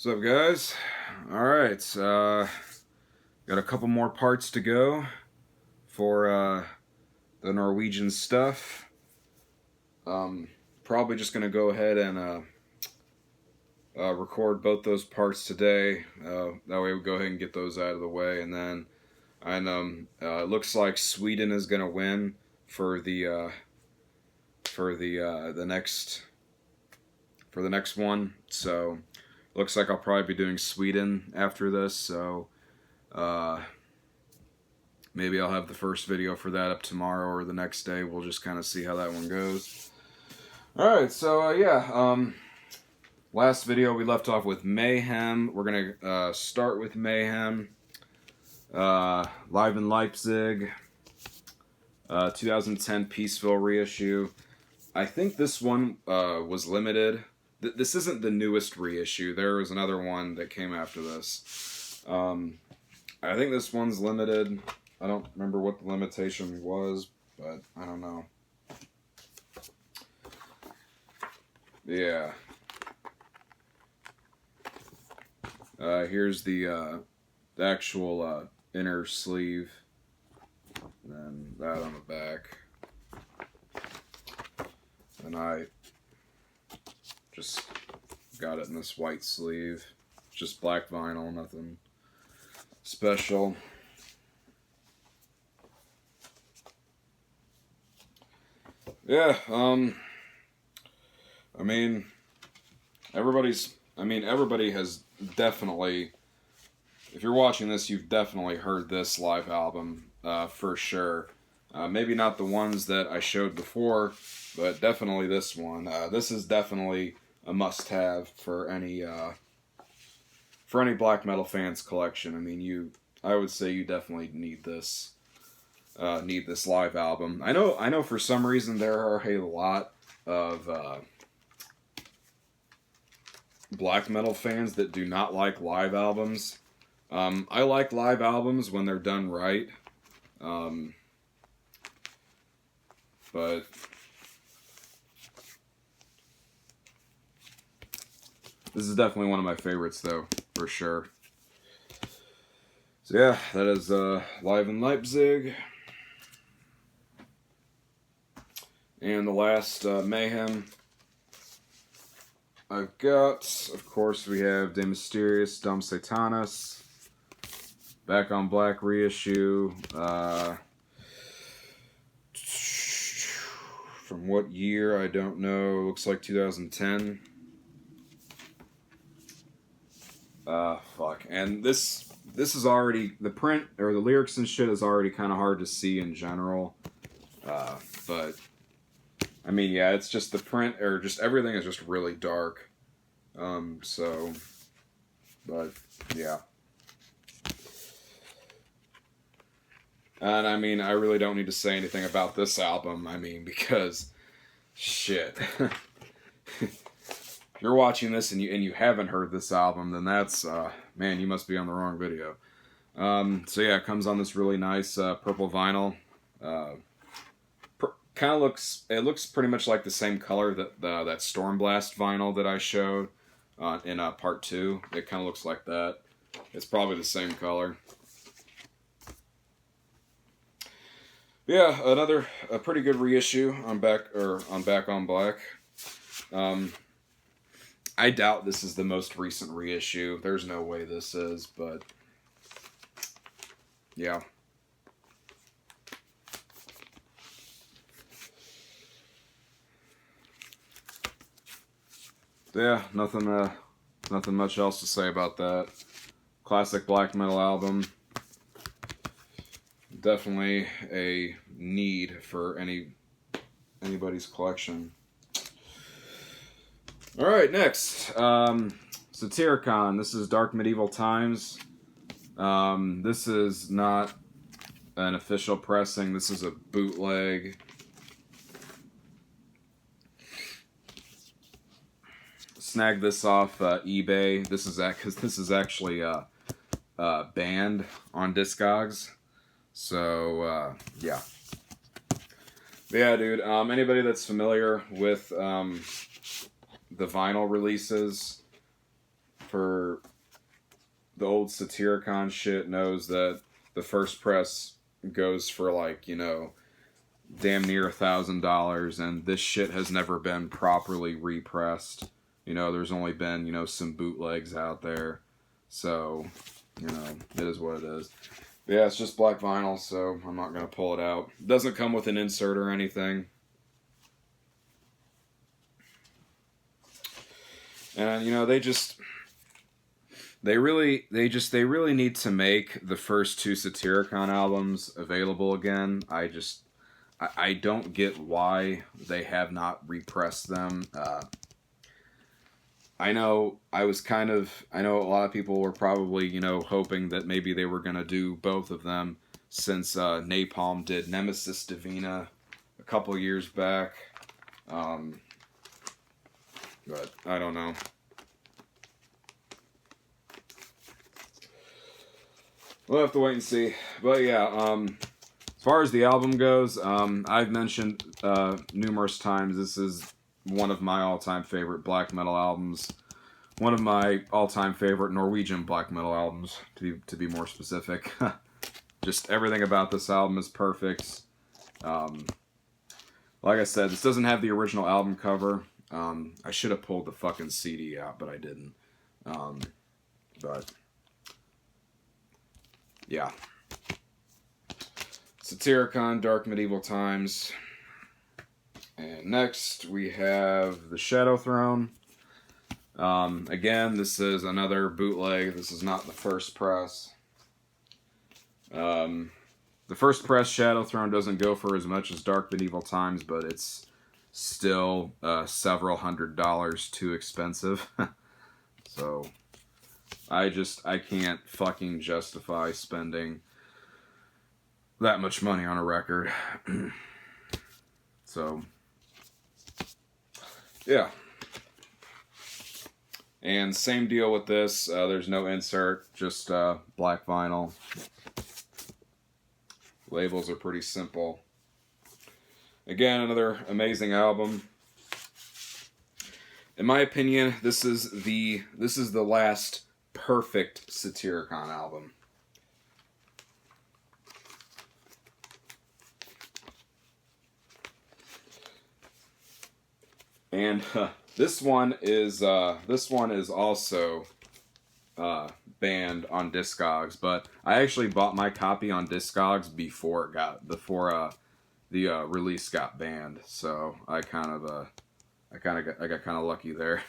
What's up, guys? Alright, got a couple more parts to go for the Norwegian stuff. Probably just going to go ahead and record both those parts today. That way we go ahead and get those out of the way. And then it looks like Sweden is going to win for the next one. So looks like I'll probably be doing Sweden after this, so maybe I'll have the first video for that up tomorrow or the next day. We'll just kind of see how that one goes. Alright, so last video we left off with Mayhem. We're going to start with Mayhem. Live in Leipzig, 2010 Peaceville reissue. I think this one was limited. This isn't the newest reissue. There was another one that came after this. I think this one's limited. I don't remember what the limitation was, but I don't know. Yeah. Here's the actual inner sleeve. And then that on the back. And I just got it in this white sleeve. Just black vinyl, nothing special. Yeah, everybody has definitely, if you're watching this, you've definitely heard this live album, for sure. Maybe not the ones that I showed before, but definitely this one. This is definitely a must-have for any black metal fans collection. I mean, I would say you definitely need this live album. I know for some reason there are a lot of black metal fans that do not like live albums. I like live albums when they're done right. But this is definitely one of my favorites, though, for sure. So yeah, that is Live in Leipzig. And the last Mayhem I've got, of course, we have De Mysteriis Dom Satanas. Back on Black reissue. From what year, I don't know. Looks like 2010. Fuck. And this is already, the print, or the lyrics and shit is already kind of hard to see in general. But, I mean, yeah, it's just the print, or just everything is just really dark. But, yeah. And, I mean, I really don't need to say anything about this album, I mean, because, shit. If you're watching this and you haven't heard this album, then that's, man, you must be on the wrong video. So yeah, it comes on this really nice purple vinyl. Kind of looks pretty much like the same color that that Stormblast vinyl that I showed in part 2. It kind of looks like that. It's probably the same color. Yeah, a pretty good reissue on Back on Black. I doubt this is the most recent reissue. There's no way this is, but yeah. Yeah, nothing much else to say about that. Classic black metal album. Definitely a need for anybody's collection. Alright, next. Satyricon. This is Dark Medieval Times. This is not an official pressing. This is a bootleg. Snagged this off eBay. This is actually banned on Discogs. So yeah. But yeah, dude. Anybody that's familiar with the vinyl releases, for the old Satyricon shit knows that the first press goes for like, you know, damn near $1,000, and this shit has never been properly repressed. You know, there's only been, you know, some bootlegs out there. So, you know, it is what it is. But yeah, it's just black vinyl, so I'm not going to pull it out. It doesn't come with an insert or anything. And, you know, they really need to make the first two Satyricon albums available again. I don't get why they have not repressed them. I know a lot of people were probably, you know, hoping that maybe they were going to do both of them, since Napalm did Nemesis Divina a couple years back. But I don't know. We'll have to wait and see. But yeah, as far as the album goes, I've mentioned numerous times, this is one of my all-time favorite black metal albums. One of my all-time favorite Norwegian black metal albums, to be more specific. Just everything about this album is perfect. Like I said, this doesn't have the original album cover. I should have pulled the fucking CD out, but I didn't. But yeah. Satyricon, Dark Medieval Times. And next we have the Shadow Throne. Again, this is another bootleg. This is not the first press. The first press Shadow Throne doesn't go for as much as Dark Medieval Times, but it's still several $100s too expensive. So I can't fucking justify spending that much money on a record. So yeah. And same deal with this. There's no insert, just black vinyl. Labels are pretty simple. Again, another amazing album. In my opinion, this is the last perfect Satyricon album. And this one is also banned on Discogs, but I actually bought my copy on Discogs before the release got banned. So I got kind of lucky there.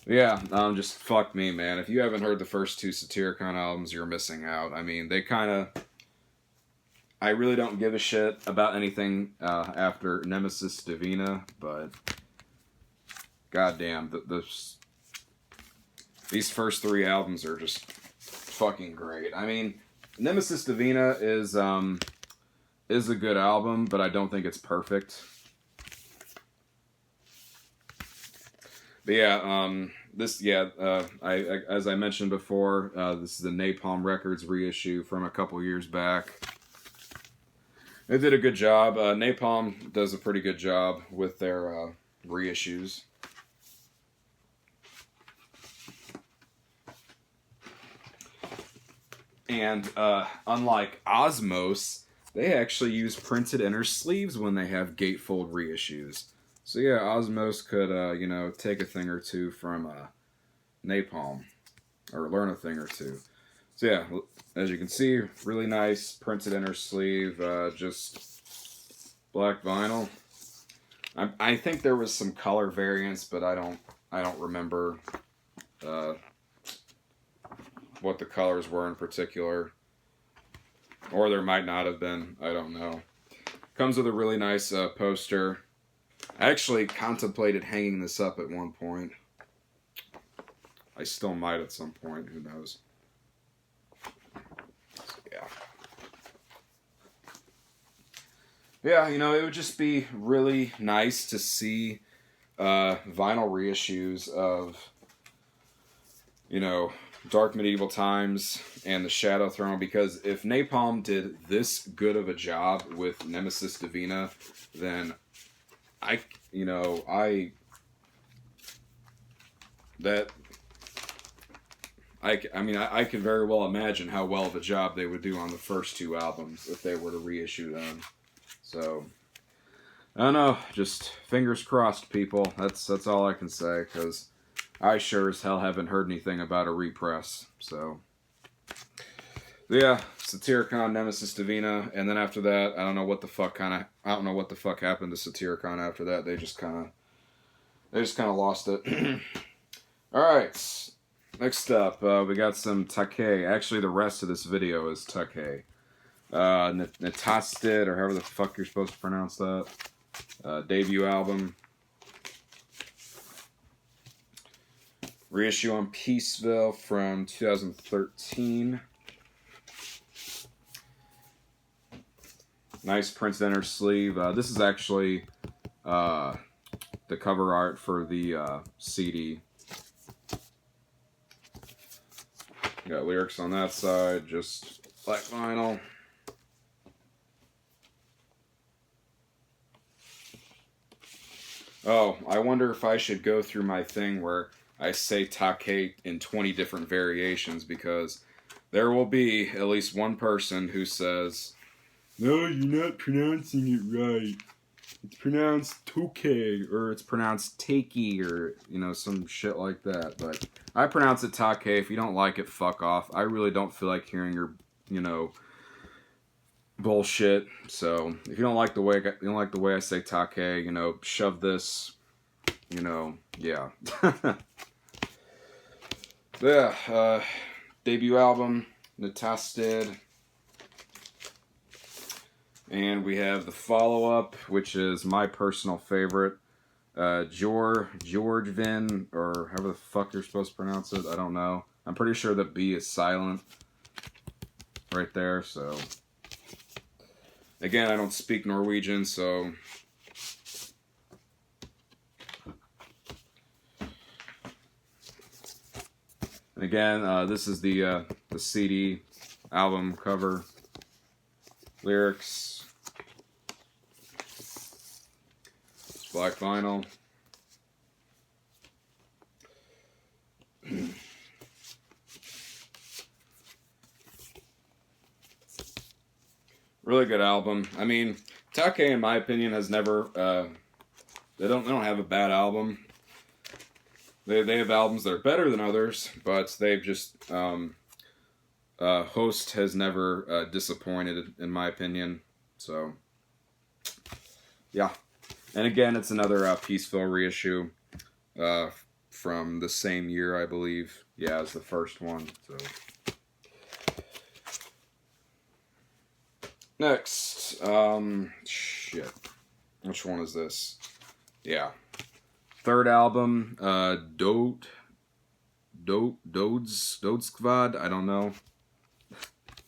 Yeah, just fuck me, man. If you haven't heard the first two Satyricon albums, you're missing out. I mean, I really don't give a shit about anything after Nemesis Divina, but goddamn, these first three albums are just fucking great. I mean, Nemesis Divina is a good album, but I don't think it's perfect. But yeah, as I mentioned before, this is the Napalm Records reissue from a couple years back. They did a good job. Napalm does a pretty good job with their reissues. And unlike Osmos, they actually use printed inner sleeves when they have gatefold reissues. So yeah, Osmos could, take a thing or two from Napalm, or learn a thing or two. So yeah, as you can see, really nice printed inner sleeve, just black vinyl. I think there was some color variants, but I don't remember what the colors were in particular, or there might not have been. I don't know. Comes with a really nice poster. I actually contemplated hanging this up at one point. I still might at some point. Who knows? Yeah. Yeah, it would just be really nice to see vinyl reissues of, Dark Medieval Times and the Shadow Throne, because if Napalm did this good of a job with Nemesis Divina, then that I mean, I could very well imagine how well of a job they would do on the first two albums if they were to reissue them. So, I don't know. Just fingers crossed, people. That's all I can say, because I sure as hell haven't heard anything about a repress. So, yeah, Satyricon, Nemesis Divina, and then after that, I don't know what the fuck happened to Satyricon after that. They just kind of lost it. All right. Next up, we got some Take. Actually, the rest of this video is Take. Natasted, or however the fuck you're supposed to pronounce that. Debut album. Reissue on Peaceville from 2013. Nice printed inner sleeve. This is actually the cover art for the CD. Got lyrics on that side, just black vinyl. Oh, I wonder if I should go through my thing where I say Take in 20 different variations, because there will be at least one person who says, "No, you're not pronouncing it right. It's pronounced Toke," or it's pronounced Takey, or, you know, some shit like that. But I pronounce it Take. If you don't like it, fuck off. I really don't feel like hearing your, you know, bullshit. So if you don't like the way I say Take, you know, shove this, you know, yeah. Yeah, debut album, Natasted. And we have the follow-up, which is my personal favorite, George Vin, or however the fuck you're supposed to pronounce it. I don't know. I'm pretty sure the B is silent right there, so. Again, I don't speak Norwegian, so. And again, this is the CD album cover. Lyrics. It's black vinyl. Really good album. I mean, Take, in my opinion, has never. They don't have a bad album. They have albums that are better than others, but they've just. Host has never disappointed, in my opinion. So, yeah. And again, it's another Peaceville reissue from the same year, I believe. Yeah, as the first one. So, next, shit. Which one is this? Yeah. Third album, Dodeskvad, I don't know.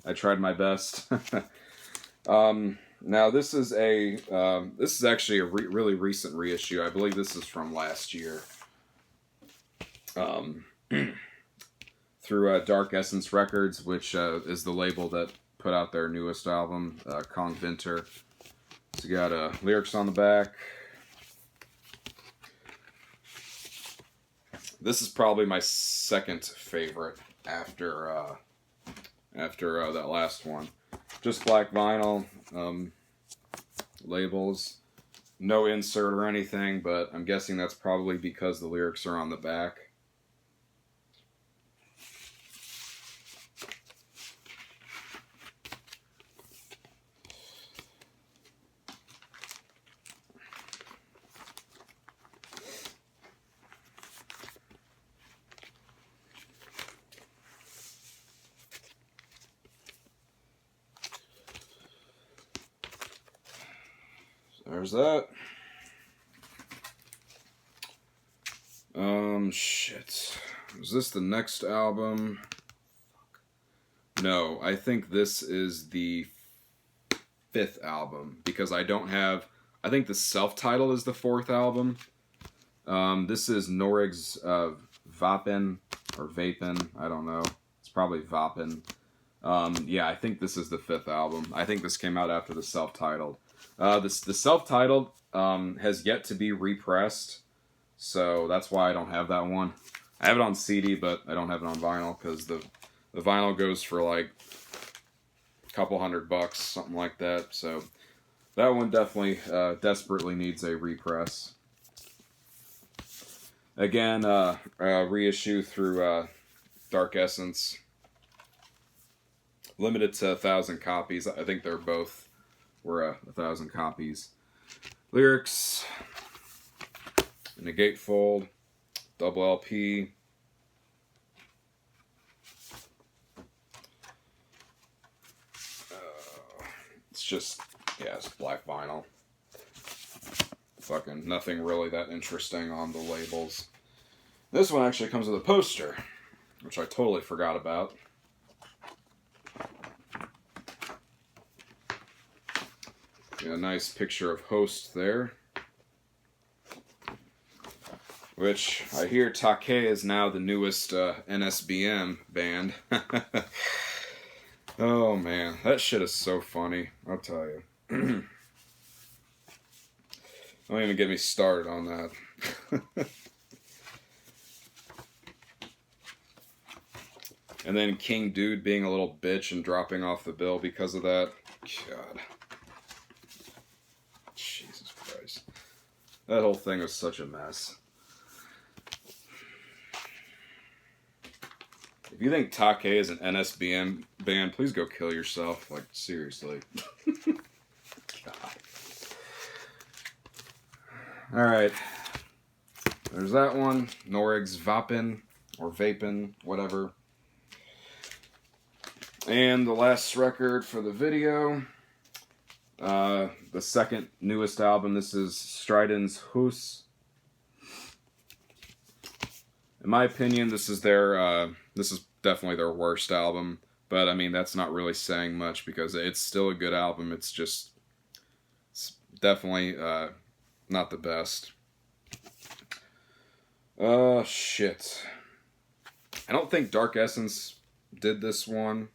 I tried my best. Now this is actually a really recent reissue. I believe this is from last year. Through Dark Essence Records, which is the label that put out their newest album, Kong Vinter. So you got lyrics on the back. This is probably my second favorite after that last one. Just black vinyl, labels, no insert or anything, but I'm guessing that's probably because the lyrics are on the back. There's that. Shit. Is this the next album? No, I think this is the 5th album, because I think the self-titled is the 4th album. This is Norig's Vapen, or Vapin, I don't know. It's probably Vapen. Yeah, I think this is the 5th album. I think this came out after the self-titled. The self-titled has yet to be repressed, so that's why I don't have that one. I have it on CD, but I don't have it on vinyl because the vinyl goes for like a couple $100, something like that. So that one definitely desperately needs a repress. Again, reissue through Dark Essence. Limited to 1,000 copies. I think they're both were 1,000 copies. Lyrics in a gatefold, double LP. It's just, yeah, it's black vinyl. Fucking nothing really that interesting on the labels. This one actually comes with a poster, which I totally forgot about. Yeah, a nice picture of Host there. Which, I hear Take is now the newest NSBM band. Oh man, that shit is so funny, I'll tell you. Don't even get me started on that. And then King Dude being a little bitch and dropping off the bill because of that. God. Jesus Christ. That whole thing was such a mess. If you think Take is an NSBM band, please go kill yourself. Like, seriously. God. Alright. There's that one. Norwegian Vapen, or Vapin, whatever. And the last record for the video. The second newest album. This is Striden's Hus. In my opinion, this is their, this is definitely their worst album. But, I mean, that's not really saying much because it's still a good album. It's just, it's definitely not the best. Shit. I don't think Dark Essence did this one.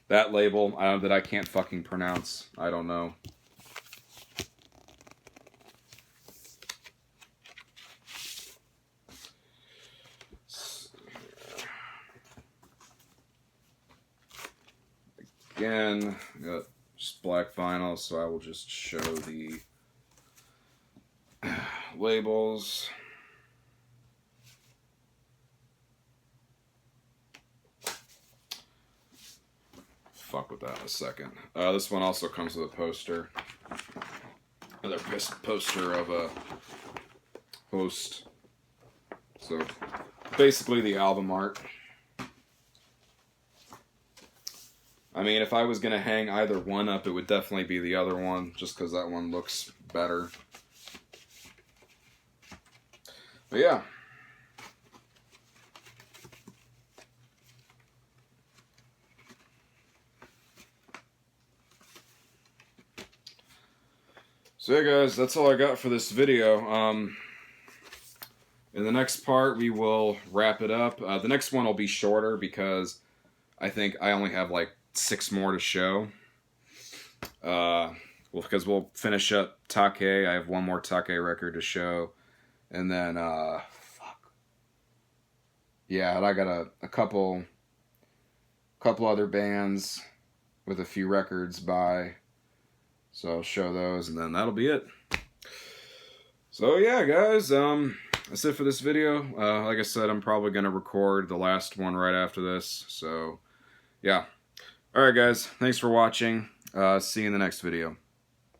That label that I can't fucking pronounce. I don't know. Again, got just black vinyl, so I will just show the labels. Fuck with that in a second. This one also comes with a poster. Another poster of a Host. So, basically the album art. I mean, if I was going to hang either one up, it would definitely be the other one, just because that one looks better. But yeah. So yeah guys, that's all I got for this video. In the next part, we will wrap it up. The next one will be shorter because I think I only have like 6 more to show. Well, because we'll finish up Take. I have 1 more Take record to show. And then, fuck. Yeah, and I got a couple other bands with a few records by. So I'll show those, and then that'll be it. So yeah, guys, that's it for this video. Like I said, I'm probably going to record the last one right after this. So, yeah. Alright, guys, thanks for watching. See you in the next video.